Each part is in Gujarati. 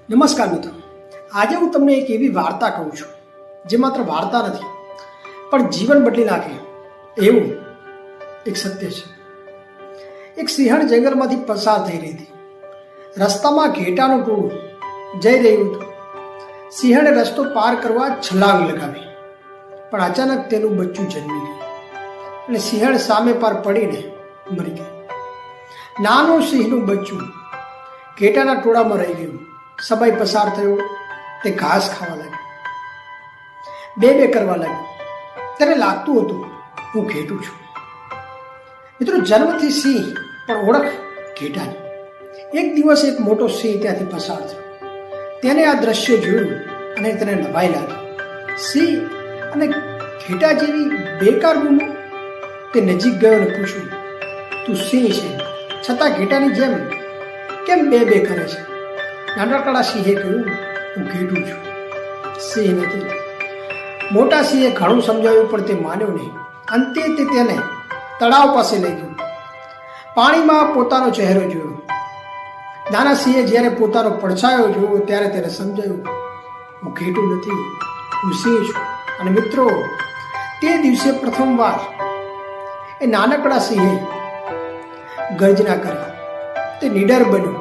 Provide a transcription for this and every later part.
નમસ્કાર મિત્રો, આજે હું તમને એક એવી વાર્તા કહું છું જે માત્ર વાર્તા નથી પણ જીવન બદલી નાખે એવું એક સત્ય છે. એક સિંહણ જંગલમાંથી પસાર થઈ રહી હતી. રસ્તામાં ઘેટાનું ટોળું જઈ રહ્યું હતું. સિંહણે રસ્તો પાર કરવા છલાંગ લગાવી, પણ અચાનક તેનું બચ્ચું જન્મી ગયું અને સિંહણ સામે પાર પડીને મરી ગઈ. નાનું સિંહનું બચ્ચું ઘેટાના ટોળામાં રહી ગયું. સમય પસાર થયો, તે ઘાસ ખાવા લાગ્યો, બે કરવા લાગ્યો. તેને લાગતું હતું હું ઘેટું છું. મિત્રો, જન્મથી સિંહ પણ ઓળખ ઘેટાની. એક દિવસ એક મોટો સિંહ ત્યાંથી પસાર થયો. તેને આ દ્રશ્ય જોયું અને તેને નવાઈ લાગી. સિંહ અને ઘેટા જેવી બેકાર બૂમો. તે નજીક ગયો અને પૂછ્યું, તું સિંહ છે છતાં ઘેટાની જેમ કેમ બે કરે છે? નાનકડા સિંહે કહ્યું, હું ઘેટું છું, સિંહ નથી. મોટા સિંહે ઘણું સમજાવ્યું પણ તે માન્યો નહીં. અંતે તે તેને તળાવ પાસે લઈ ગયો. પાણીમાં પોતાનો ચહેરો જોયો. નાના સિંહે જ્યારે પોતાનો પડછાયો જોયો ત્યારે તેને સમજાયું, હું ઘેટું નથી, હું સિંહ છું. અને મિત્રો, તે દિવસે પ્રથમવાર એ નાનકડા સિંહે ગર્જના કરી. તે નીડર બન્યો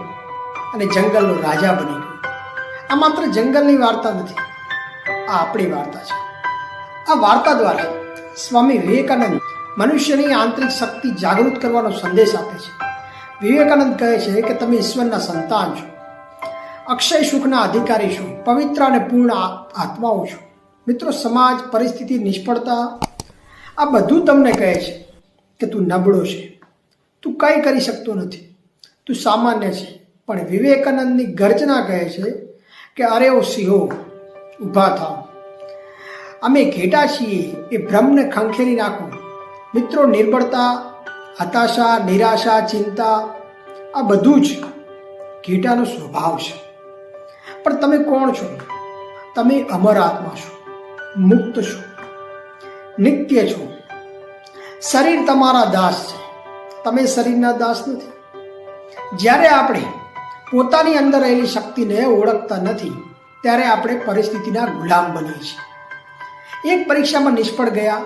અને જંગલનો રાજા બની ગયો. આ માત્ર જંગલની વાર્તા નથી, આ આપણી વાર્તા છે. આ વાર્તા દ્વારા સ્વામી વિવેકાનંદ મનુષ્યની આંતરિક શક્તિ જાગૃત કરવાનો સંદેશ આપે છે. વિવેકાનંદ કહે છે કે તમે ઈશ્વરના સંતાન છો, અક્ષય સુખના અધિકારી છો, પવિત્ર અને પૂર્ણ આત્માઓ છો. મિત્રો, સમાજ, પરિસ્થિતિ, નિષ્ફળતા આ બધું તમને કહે છે કે તું નબળો છે, તું કંઈ કરી શકતો નથી, તું સામાન્ય છે. પણ વિવેકાનંદની ગર્જના કહે છે કે અરે ઓ સિંહો, ઊભા થાઓ, અમે ઘેટા છીએ. એ ભ્રમને ખંખેરી નાખો. મિત્રો, નિર્બળતા, હતાશા, નિરાશા, ચિંતા આ બધું જ ઘેટાનો સ્વભાવ છે. પણ તમે કોણ છો? તમે અમર આત્મા છો, મુક્ત છો, નિત્ય છો. શરીર તમારા દાસ છે, તમે શરીરના દાસ નથી. જ્યારે આપણે પોતાની અંદર રહેલી શક્તિને ઓળખતા નથી ત્યારે આપણે પરિસ્થિતિના ગુલામ બનીએ છીએ. એક પરીક્ષામાં નિષ્ફળ ગયા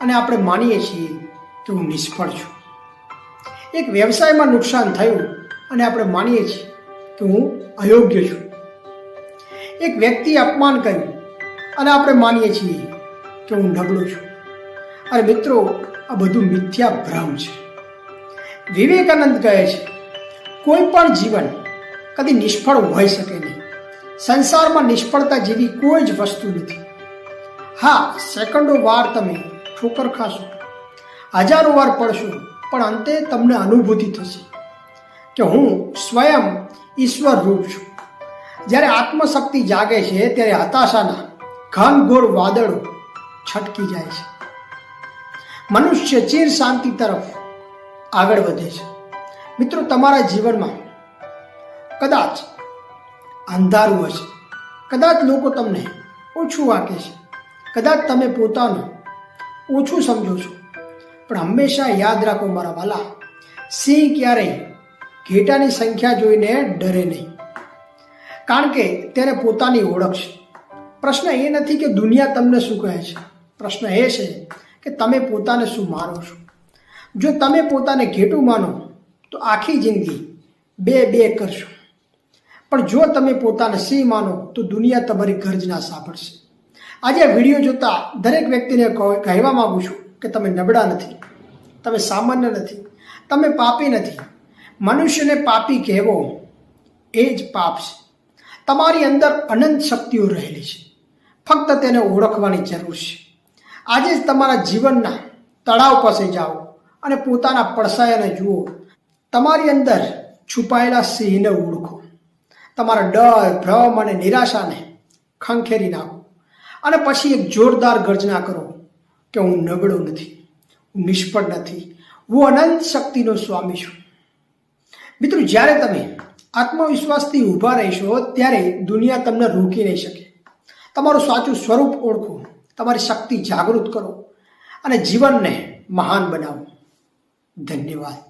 અને આપણે માનીએ છીએ કે હું નિષ્ફળ છું. એક વ્યવસાયમાં નુકસાન થયું અને આપણે માનીએ છીએ કે હું અયોગ્ય છું. એક વ્યક્તિએ અપમાન કર્યું અને આપણે માનીએ છીએ કે હું નબળો છું. અને મિત્રો, આ બધું મિથ્યા ભ્રમ છે. વિવેકાનંદ કહે છે, કોઈ પણ જીવન કદી નિષ્ફળ હોઈ શકે નહીં. સંસારમાં નિષ્ફળતા જેવી કોઈ જ વસ્તુ નથી. હા, સેકન્ડો વાર તમે ઠોકર ખાશો, હજારો વાર પડશો, પણ અંતે તમને અનુભૂતિ થશે કે હું સ્વયં ઈશ્વર રૂપ છું. જ્યારે આત્મશક્તિ જાગે છે ત્યારે હતાશાના ઘનઘોર વાદળો છટકી જાય છે. મનુષ્ય ચિર શાંતિ તરફ આગળ વધે છે. મિત્રો, તમારા જીવનમાં કદાચ અંધારું હશે, કદાચ લોકો તમને ઓછું વાંકે છે, કદાચ તમે પોતાનું ઓછું સમજો છો, પણ હંમેશા યાદ રાખો મારા વાલા, સિંહ ક્યારેય ઘેટાની સંખ્યા જોઈને ડરે નહીં, કારણ કે તેને પોતાની ઓળખ છે. પ્રશ્ન એ નથી કે દુનિયા તમને શું કહે છે, પ્રશ્ન એ છે કે તમે પોતાને શું માનો છો. જો તમે પોતાને ઘેટું માનો તો આખી જિંદગી બે કરશો, પણ જો તમે પોતાને સિંહ માનો તો દુનિયા તમારી ગર્જના સાંભળશે. આજે આ વિડીયો જોતા દરેક વ્યક્તિને કહેવા માંગુ છું કે તમે નબળા નથી, તમે સામાન્ય નથી, તમે પાપી નથી. મનુષ્યને પાપી કહેવો એ જ પાપ છે. તમારી અંદર અનંત શક્તિઓ રહેલી છે, ફક્ત તેને ઓળખવાની જરૂર છે. આજે જ તમારા જીવનના તળાવ પાસે જાઓ અને પોતાના પડછાયાને જુઓ. તમારી અંદર છુપાયેલા સિંહને ઓળખો. તમારા ડર, ભ્રમ અને નિરાશાને ખંખેરી નાખો અને પછી એક જોરદાર ગર્જના કરો કે હું નબળો નથી, હું નિષ્ફળ નથી, હું અનંત શક્તિનો સ્વામી છું. મિત્રો, જ્યારે તમે આત્મવિશ્વાસથી ઊભા રહેશો ત્યારે દુનિયા તમને રોકી નહીં શકે. તમારું સાચું સ્વરૂપ ઓળખો, તમારી શક્તિ જાગૃત કરો અને જીવનને મહાન બનાવો. ધન્યવાદ.